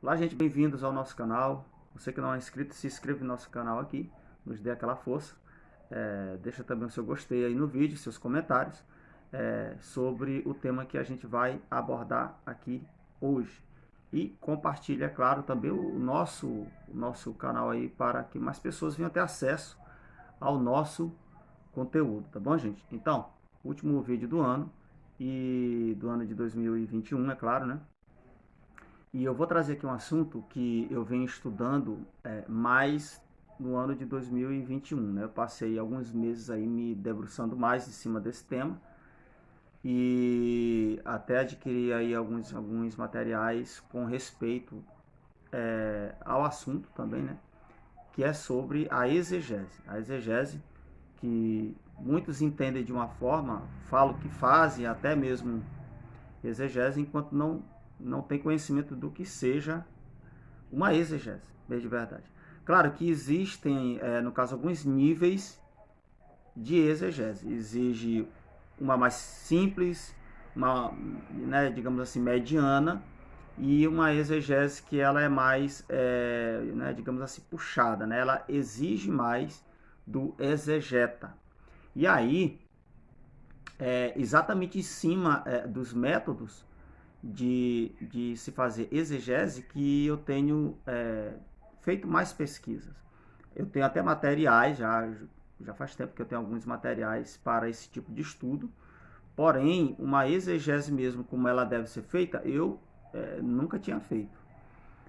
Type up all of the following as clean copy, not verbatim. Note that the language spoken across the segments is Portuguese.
Olá, gente, bem-vindos ao nosso canal. Você que não é inscrito, se inscreva no nosso canal aqui, nos dê aquela força. Deixa também o seu gostei aí no vídeo, seus comentários sobre o tema que a gente vai abordar aqui hoje. E compartilhe, é claro, também o nosso canal aí para que mais pessoas venham ter acesso ao nosso conteúdo, tá bom, gente? Então, último vídeo do ano e do ano de 2021, é claro, né? E eu vou trazer aqui um assunto que eu venho estudando mais no ano de 2021, né? Eu passei alguns meses aí me debruçando mais em cima desse tema e até adquiri aí alguns materiais com respeito ao assunto também, né? Que é sobre a exegese. A exegese que muitos entendem de uma forma, falam que fazem até mesmo exegese, enquanto não tem conhecimento do que seja uma exegese, bem de verdade. Claro que existem, no caso, alguns níveis de exegese. Exige uma mais simples, uma, né, digamos assim, mediana, e uma exegese que ela é mais, né, digamos assim, puxada, né? Ela exige mais do exegeta. E aí, exatamente em cima dos métodos de se fazer exegese que eu tenho feito mais pesquisas. Eu tenho até materiais, já faz tempo que eu tenho alguns materiais para esse tipo de estudo, porém, uma exegese mesmo como ela deve ser feita, eu nunca tinha feito.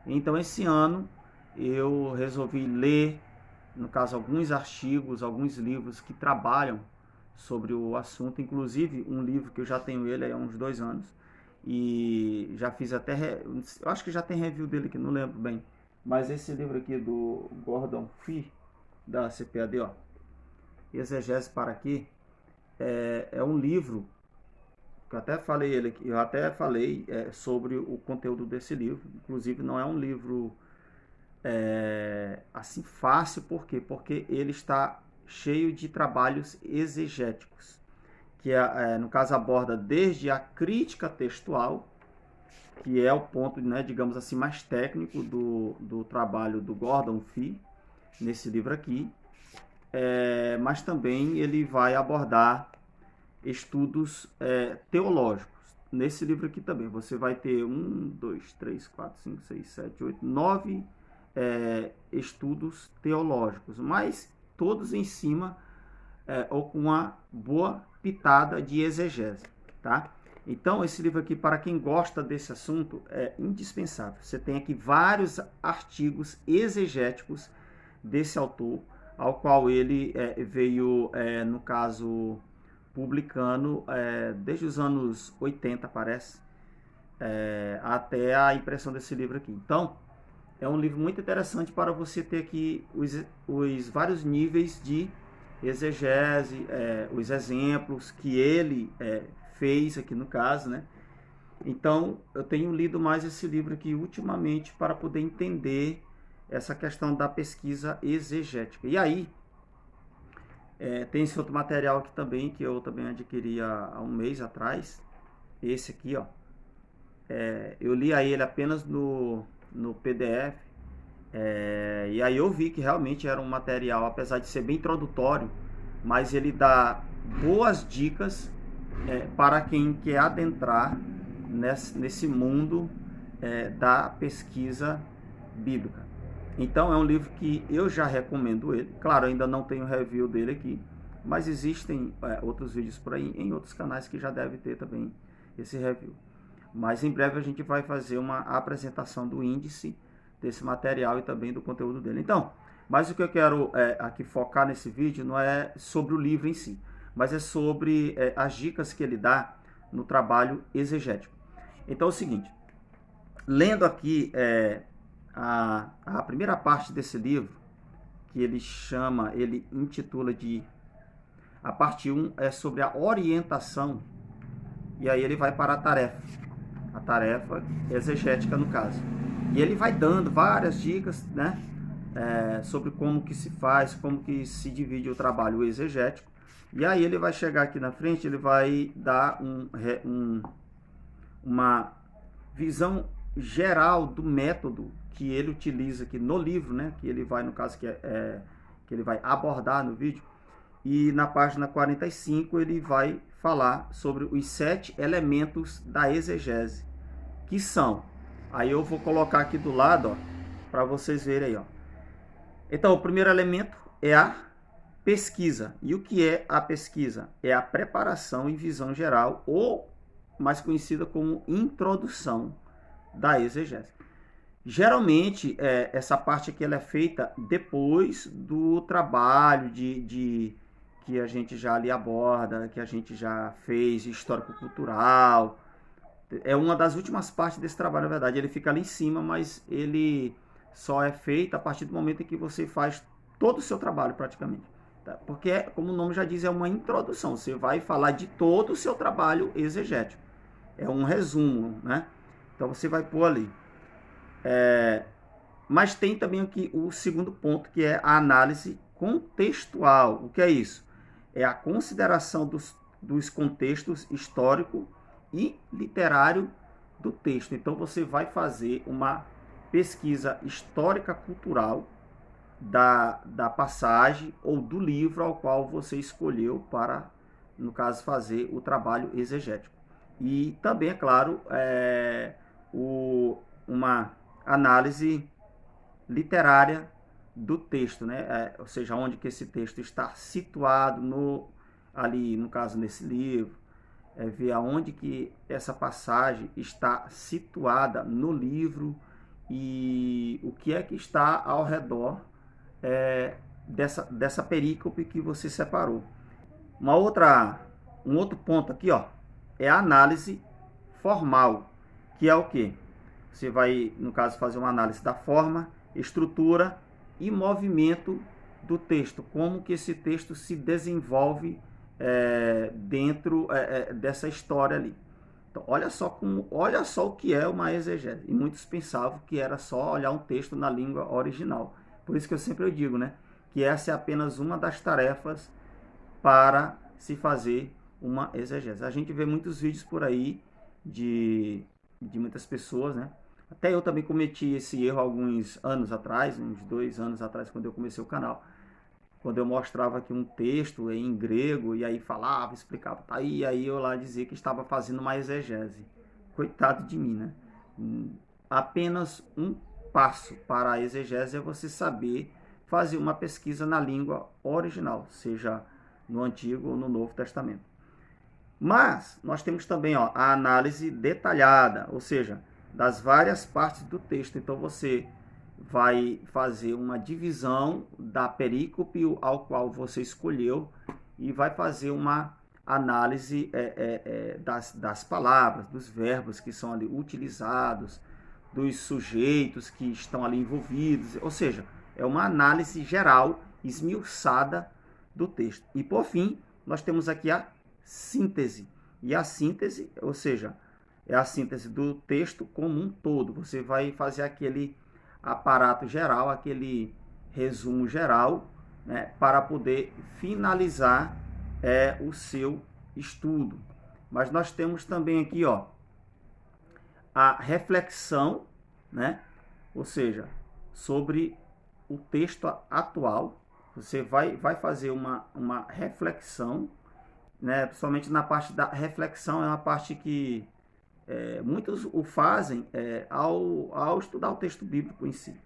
Então, esse ano, eu resolvi ler, no caso, alguns artigos, alguns livros que trabalham sobre o assunto, inclusive um livro que eu já tenho ele há uns 2 anos, e já fiz até, eu acho que já tem review dele aqui, não lembro bem, mas esse livro aqui do Gordon Fee, da CPAD, ó, Exegese para Quê, é um livro que eu até falei sobre o conteúdo desse livro. Inclusive não é um livro assim fácil, por quê? Porque ele está cheio de trabalhos exegéticos, que no caso aborda desde a crítica textual, que é o ponto, né, digamos assim, mais técnico do trabalho do Gordon Fee, nesse livro aqui, mas também ele vai abordar estudos teológicos. Nesse livro aqui também você vai ter 9 estudos teológicos, mas todos em cima ou com uma boa pitada de exegese, tá? Então, esse livro aqui, para quem gosta desse assunto, é indispensável. Você tem aqui vários artigos exegéticos desse autor, ao qual ele veio, no caso, publicando desde os anos 80, parece, até a impressão desse livro aqui. Então, é um livro muito interessante para você ter aqui os vários níveis de exegese, os exemplos que ele fez aqui no caso, né? Então, eu tenho lido mais esse livro aqui ultimamente para poder entender essa questão da pesquisa exegética. E aí, tem esse outro material aqui também, que eu também adquiri há um mês atrás. Esse aqui, ó. Eu li aí ele apenas no PDF. E aí eu vi que realmente era um material, apesar de ser bem introdutório, mas ele dá boas dicas para quem quer adentrar nesse mundo da pesquisa bíblica. Então é um livro que eu já recomendo ele. Claro, ainda não tenho review dele aqui, mas existem outros vídeos por aí, em outros canais que já deve ter também esse review. Mas em breve a gente vai fazer uma apresentação do índice desse material e também do conteúdo dele. Então, mas o que eu quero aqui focar nesse vídeo não é sobre o livro em si, mas é sobre as dicas que ele dá no trabalho exegético. Então é o seguinte, lendo aqui a primeira parte desse livro, que ele intitula de, a parte 1 é sobre a orientação, e aí ele vai para a tarefa exegética no caso. E ele vai dando várias dicas, né, sobre como que se faz, como que se divide o trabalho exegético. E aí ele vai chegar aqui na frente, ele vai dar uma visão geral do método que ele utiliza aqui no livro, né? Que ele vai, no caso, que ele vai abordar no vídeo. E na página 45 ele vai falar sobre os 7 elementos da exegese, que são, aí eu vou colocar aqui do lado, para vocês verem aí, ó. Então, o primeiro elemento é a pesquisa. E o que é a pesquisa? É a preparação e visão geral, ou mais conhecida como introdução da exegese. Geralmente, essa parte aqui ela é feita depois do trabalho que a gente já ali aborda, que a gente já fez, histórico-cultural. É uma das últimas partes desse trabalho, na verdade. Ele fica ali em cima, mas ele só é feito a partir do momento em que você faz todo o seu trabalho, praticamente. Tá? Porque, como o nome já diz, é uma introdução. Você vai falar de todo o seu trabalho exegético. É um resumo, né? Então, você vai pôr ali. Mas tem também aqui o segundo ponto, que é a análise contextual. O que é isso? É a consideração dos contextos histórico e literário do texto. Então, você vai fazer uma pesquisa histórica cultural da passagem ou do livro ao qual você escolheu para, no caso, fazer o trabalho exegético. E também, é claro, uma análise literária do texto, né? Ou seja, onde que esse texto está situado ali, no caso, nesse livro, ver aonde que essa passagem está situada no livro e o que é que está ao redor dessa perícope que você separou. Um outro ponto aqui, ó, é a análise formal, que é o quê? Você vai, no caso, fazer uma análise da forma, estrutura e movimento do texto, como que esse texto se desenvolve dentro dessa história ali. Então, olha só o que é uma exegese. E muitos pensavam que era só olhar um texto na língua original. Por isso que eu sempre digo, né, que essa é apenas uma das tarefas para se fazer uma exegese. A gente vê muitos vídeos por aí de muitas pessoas, né? Até eu também cometi esse erro alguns anos atrás, uns 2 anos atrás, quando eu comecei o canal. Quando eu mostrava aqui um texto em grego, e aí falava, explicava, tá aí, e aí eu lá dizia que estava fazendo uma exegese. Coitado de mim, né? Apenas um passo para a exegese é você saber fazer uma pesquisa na língua original, seja no Antigo ou no Novo Testamento. Mas nós temos também, ó, a análise detalhada, ou seja, das várias partes do texto. Então você vai fazer uma divisão da perícope ao qual você escolheu e vai fazer uma análise das palavras, dos verbos que são ali utilizados, dos sujeitos que estão ali envolvidos, ou seja, é uma análise geral, esmiuçada do texto. E por fim, nós temos aqui a síntese. E a síntese, ou seja, é a síntese do texto como um todo. Você vai fazer aquele aparato geral, aquele resumo geral, né, para poder finalizar o seu estudo. Mas nós temos também aqui, ó, a reflexão, né, ou seja, sobre o texto atual. Você vai fazer uma reflexão, né, principalmente na parte da reflexão, é uma parte que muitos o fazem ao estudar o texto bíblico em si.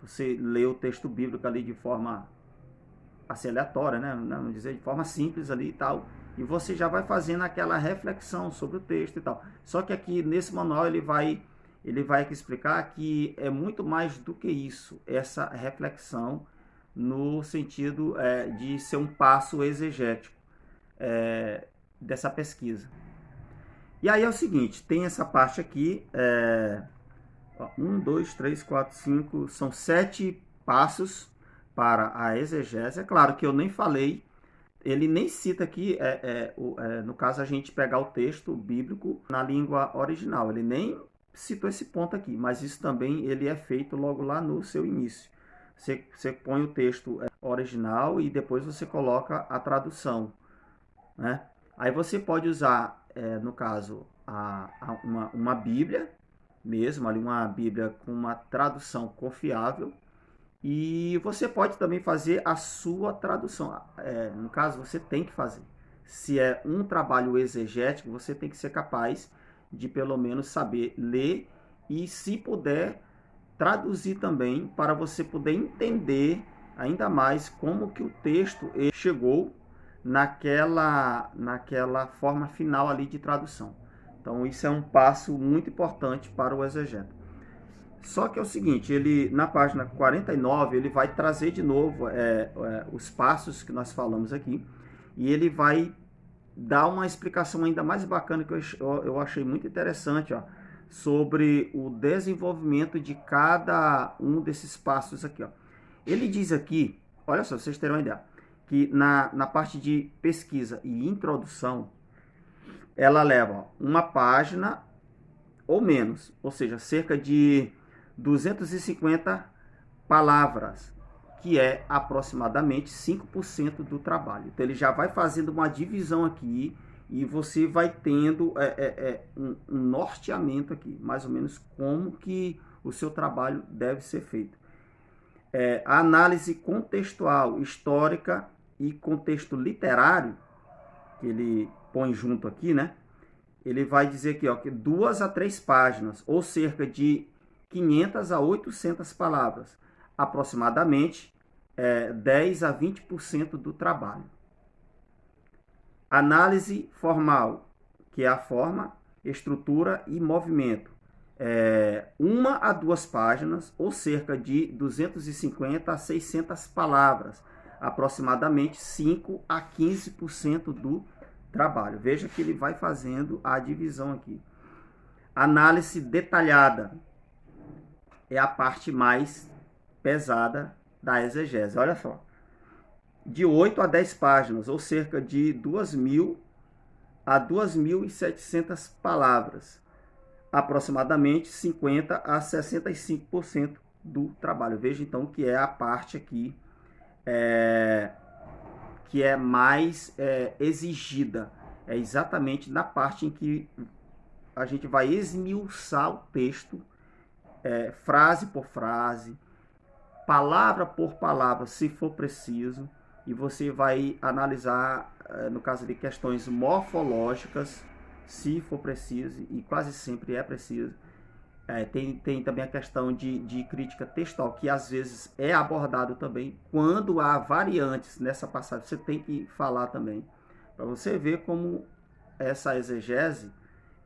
Você lê o texto bíblico ali de forma assim, aleatória, né? Não dizer, de forma simples ali e tal, e você já vai fazendo aquela reflexão sobre o texto e tal. Só que aqui nesse manual ele vai aqui explicar que é muito mais do que isso, essa reflexão no sentido de ser um passo exegético dessa pesquisa. E aí é o seguinte, tem essa parte aqui, 1, 2, 3, 4, 5, são 7 passos para a exegese. É claro que eu nem falei, ele nem cita aqui, no caso a gente pegar o texto bíblico na língua original, ele nem citou esse ponto aqui, mas isso também ele é feito logo lá no seu início. Você põe o texto original e depois você coloca a tradução, né? Aí você pode usar, no caso, uma Bíblia, mesmo, ali uma Bíblia com uma tradução confiável. E você pode também fazer a sua tradução. No caso, você tem que fazer. Se é um trabalho exegético, você tem que ser capaz de pelo menos saber ler e, se puder, traduzir também, para você poder entender ainda mais como que o texto chegou naquela forma final ali de tradução. Então isso é um passo muito importante para o exegeta. Só que é o seguinte, ele na página 49, ele vai trazer de novo os passos que nós falamos aqui, e ele vai dar uma explicação ainda mais bacana que eu achei muito interessante, ó, sobre o desenvolvimento de cada um desses passos aqui, ó. Ele diz aqui, olha só, vocês terão uma ideia, que na parte de pesquisa e introdução, ela leva, ó, uma página ou menos, ou seja, cerca de 250 palavras, que é aproximadamente 5% do trabalho. Então ele já vai fazendo uma divisão aqui e você vai tendo um norteamento aqui, mais ou menos como que o seu trabalho deve ser feito. A análise contextual, histórica e contexto literário, que ele põe junto aqui, né? Ele vai dizer aqui, ó, que 2 a 3 páginas, ou cerca de 500 a 800 palavras, aproximadamente 10 a 20% do trabalho. Análise formal, que é a forma, estrutura e movimento. 1 a 2 páginas, ou cerca de 250 a 600 palavras, aproximadamente 5 a 15% do trabalho. Veja que ele vai fazendo a divisão aqui. Análise detalhada é a parte mais pesada da exegese. Olha só. De 8 a 10 páginas, ou cerca de 2.000 a 2.700 palavras. Aproximadamente 50 a 65% do trabalho. Veja então que é a parte aqui que é mais exigida. É exatamente na parte em que a gente vai esmiuçar o texto, frase por frase, palavra por palavra, se for preciso, e você vai analisar, no caso de questões morfológicas, se for preciso, e quase sempre é preciso. Tem também a questão de crítica textual, que às vezes é abordado também. Quando há variantes nessa passagem, você tem que falar também, para você ver como essa exegese,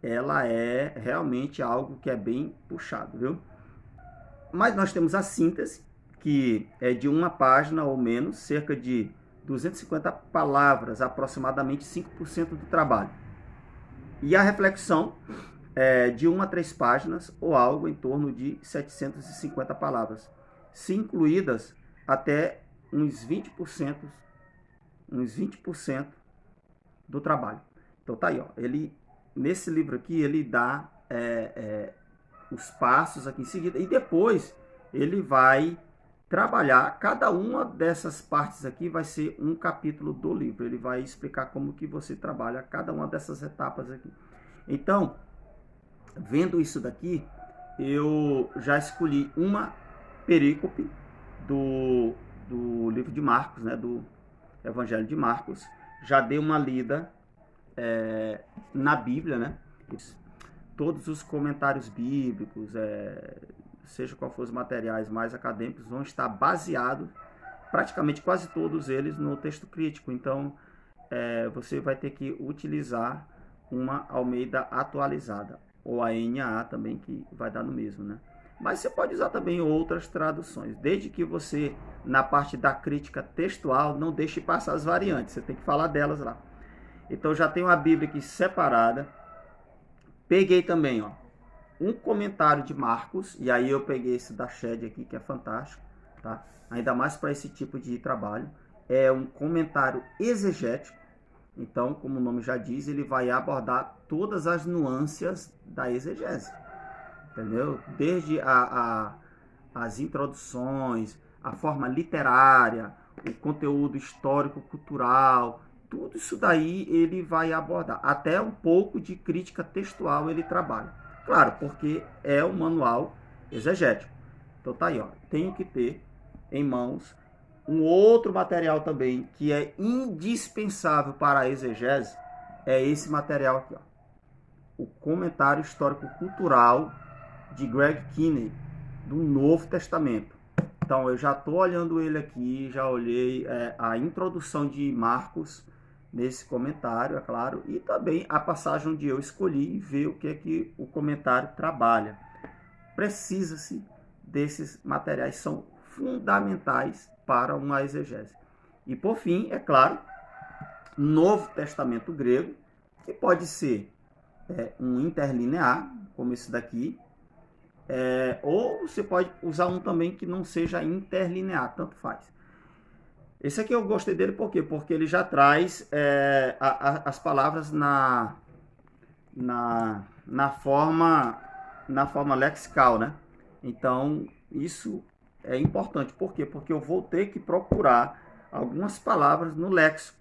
ela é realmente algo que é bem puxado, viu? Mas nós temos a síntese, que é de 1 página ou menos, cerca de 250 palavras, aproximadamente 5% do trabalho. E a reflexão de 1 a 3 páginas, ou algo em torno de 750 palavras, se incluídas até uns 20% do trabalho. Então tá aí, ó, nesse livro aqui, ele dá os passos aqui em seguida, e depois ele vai trabalhar, cada uma dessas partes aqui vai ser um capítulo do livro, ele vai explicar como que você trabalha cada uma dessas etapas aqui. Então, vendo isso daqui, eu já escolhi uma perícope do livro de Marcos, né, do Evangelho de Marcos, já dei uma lida na Bíblia, né, todos os comentários bíblicos, seja qual for os materiais mais acadêmicos, vão estar baseados, praticamente quase todos eles, no texto crítico. Então, você vai ter que utilizar uma Almeida atualizada, ou a NAA também, que vai dar no mesmo, né? Mas você pode usar também outras traduções, desde que você, na parte da crítica textual, não deixe passar as variantes, você tem que falar delas lá. Então, já tenho a Bíblia aqui separada. Peguei também, ó, um comentário de Marcos, e aí eu peguei esse da Shed aqui, que é fantástico, tá? Ainda mais para esse tipo de trabalho. É um comentário exegético, então, como o nome já diz, ele vai abordar todas as nuances da exegese, entendeu? Desde as introduções, a forma literária, o conteúdo histórico-cultural, tudo isso daí ele vai abordar. Até um pouco de crítica textual ele trabalha. Claro, porque é o manual exegético. Então tá aí, ó. Tenho que ter em mãos um outro material também que é indispensável para a exegese, é esse material aqui, ó. O Comentário Histórico-Cultural de Greg Kinney, do Novo Testamento. Então, eu já estou olhando ele aqui, já olhei a introdução de Marcos nesse comentário, é claro, e também a passagem onde eu escolhi e ver o que é que o comentário trabalha. Precisa-se desses materiais, são fundamentais para uma exegese. E, por fim, é claro, Novo Testamento grego, que pode ser um interlinear, como esse daqui, ou você pode usar um também que não seja interlinear, tanto faz. Esse aqui eu gostei dele por quê? Porque ele já traz as palavras na forma lexical, né? Então, isso é importante. Por quê? Porque eu vou ter que procurar algumas palavras no léxico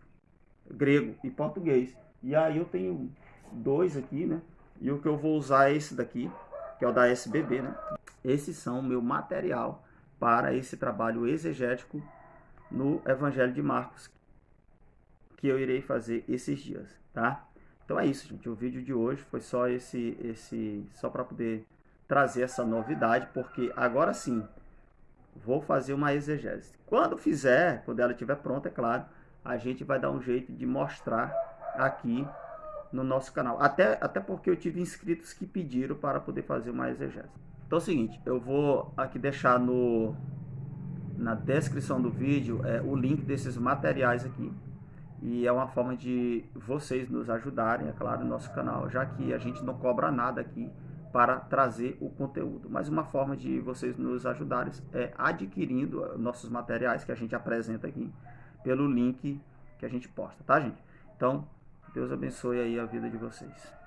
grego e português. E aí eu tenho dois aqui, né? E o que eu vou usar é esse daqui, que é o da SBB, né? Esses são o meu material para esse trabalho exegético no Evangelho de Marcos, que eu irei fazer esses dias, tá? Então é isso, gente. O vídeo de hoje foi só só para poder trazer essa novidade, porque agora sim vou fazer uma exegese. Quando fizer, quando ela estiver pronta, é claro, a gente vai dar um jeito de mostrar aqui no nosso canal. Até porque eu tive inscritos que pediram para poder fazer uma exegese. Então é o seguinte, eu vou aqui deixar na descrição do vídeo o link desses materiais aqui. E é uma forma de vocês nos ajudarem, é claro, no nosso canal, já que a gente não cobra nada aqui para trazer o conteúdo. Mas uma forma de vocês nos ajudarem é adquirindo nossos materiais que a gente apresenta aqui pelo link que a gente posta, tá, gente? Então, Deus abençoe aí a vida de vocês.